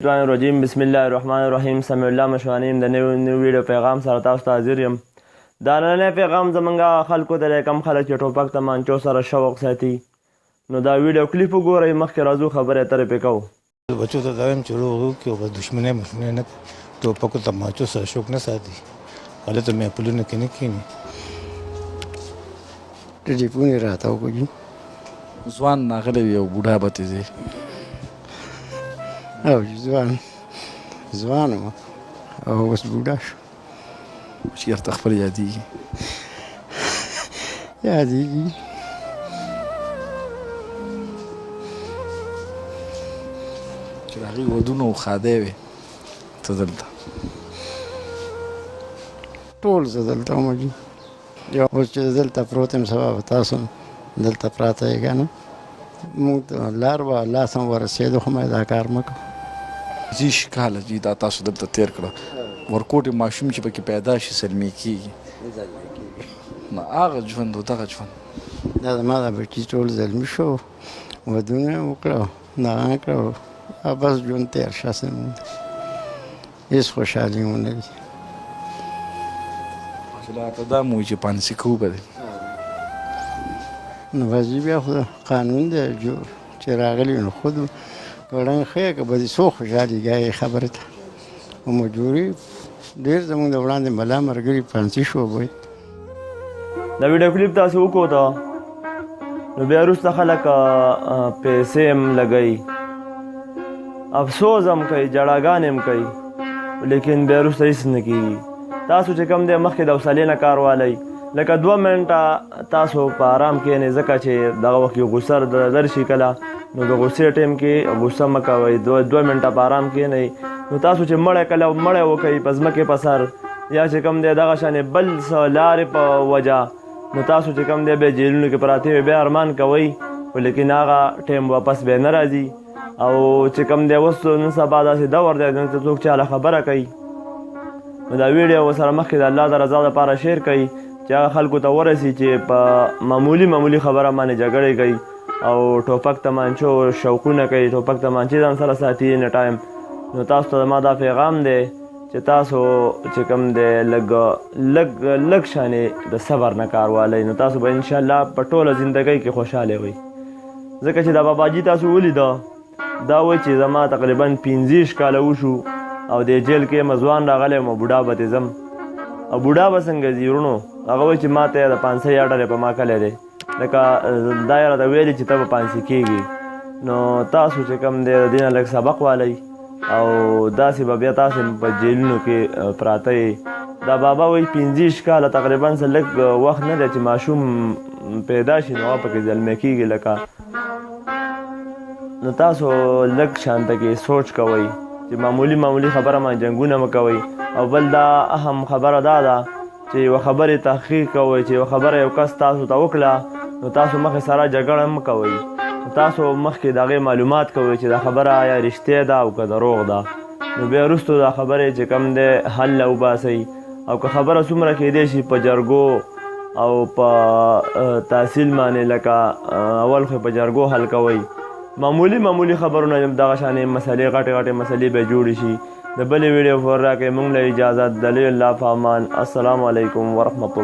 الرحمن الرحیم بسم الله الرحمن الرحیم سمیع الله مشوانیم د نوې ویډیو پیغام سره تاسو ته حاضر یم دا نننی پیغام زمونږ خلکو ته دی کم خلک چې ټوپک تمانچو سره شوق ساتي نو دا ویډیو کلیپ وګورئ مخکې راځو خبرې اترې پرې کوو بچو ته دا وایم چې ورو وکړي او بس دښمنۍ نه ټوپکو تمانچو سره شوق نه ساتي غلطو محفلونو کې نه کښېني ټلیفون یې راته وکړي ځوان راغلی وي او بوډا به تې ځې او ځوان وم او اوس بوډا شو چېرته خپل یادېږي چې د هغې ودونه وخادی وې ته دلته ټول زه دلته وم یو اوس چې دلته پروت یم سبا به تاسو دلته پراته یې که نه موږ لار به الله سم ورسېدو خو ما دا کار مه کوو زیش کاله چې دا تاسو دلته تېر کړه ورکوټ ماشوم چې پکې پیدا شي سلمي کېږي نو هغه ژوند و دغه ژوند دا زما دا بچي ټول زلمي شو ودونه یې وکړه دغه یې کړه بس ژوند تېر شه هسې موږ هېڅ خوشحالي ونه لري راته دا مو چې پانسي کوو به دی نو بس بیا خو قانون دی چې راغلي نو خود ګړنګ ښه که به دې څوک خوشحالېږي هغې خبرې ته خو مجبوري ډېر زموږ د وړاندې ملا ملګري پانسي شو به دا ویډیو کلیپ تاسو وکوته نو بیا وروسته خلک پیسې هم لګوي افسوس هم کوي جړاګانې هم کوي لیکن بیا وروسته هېڅ نه کېږي تاسو چې کوم دی مخکې د حوصلې نه کار والی لکه 2 منټه تاسو په آرام کښېنئ ځکه چې دغه وخت کې غوسه درشي کله نو د غوسې ټایم کې غوسه مه کوئ 2 منټه په آرام کښېنئ نو تاسو چې مړی کله مړی وکئ په ځمکې په سر یا چې کوم دی دغه شانې بل څه لارې په وجه نو تاسو چې کوم دی بیا جیلونو کې پراته وي بیا ارمان کوئ خو لیکن هغه ټایم واپس بیا نه راځي او چې کوم دی اوس نن سبا داسې دور دی دلته څوک چاله خبره کوي نو دا ویډیو ورسره مخکې د الله د رضا دپاره شیر کوئ چې هغه خلکو ته ورسي چې په معمولي خبره باندې جګړې کوي او ټوپک تمانچو شوقونه کوي ټوپک تمانچې ځان سره ساتي نه ټایم نو تاسو ته زما دا پیغام دی چې تاسو چې کوم دی لږ شانې د صبر نه کار والی نو تاسو به انشاءالله په ټوله زندګۍ کې خوشحاله وئ ځکه چې دا باباجي تاسو ولیده دا وایي چې زما تقریبا 15 کاله وشو او د جیل کې مځوان راغلی یم او بوډا به تې ځم او بوډا به څنګه ځي وروڼو هغه وایي چې ما ته یې د 500 ډالۍ په ما کلی دی لکه دا یې راته ویلي چې ته به پانسي کېږي نو تاسو چې کوم دی د دې نه لږ سبق والی او داسې به بیا تاسو په جیلونو کې پراته یې دا بابا وایي 15 کاله تقریبا څه لږ وخت نه دی چې ماشوم پیدا شي نو هغه پکې زلمی کېږي لکه نو تاسو لږ شانته کې سوچ کوئ چې معمولي خبره باندې جنګونه مه کوئ او بل دا اهم خبره دا ده چې یوه خبرې تحقیق کوئ چې یوه خبره یو کس تاسو ته وکړه نو تاسو مخکې سره جګړه مه کوئ تاسو مخکې د هغې معلومات کوئ چې دا خبره آیا رښتیا ده او که دروغ ده نو بیا وروستو دا خبرې چې کوم دی حل وباسئ او که خبره څومره کیدی شي په جرګو او په تحصیل باندې لکه اول خو په جرګو حل کوئ معمولي خبرونه دغه شانې مسلې غټې مسلې به جوړې شي د بلې ویډیو پورې راکړئ موږ له اجازت د الله په امان السلام علیکم ورحمة الله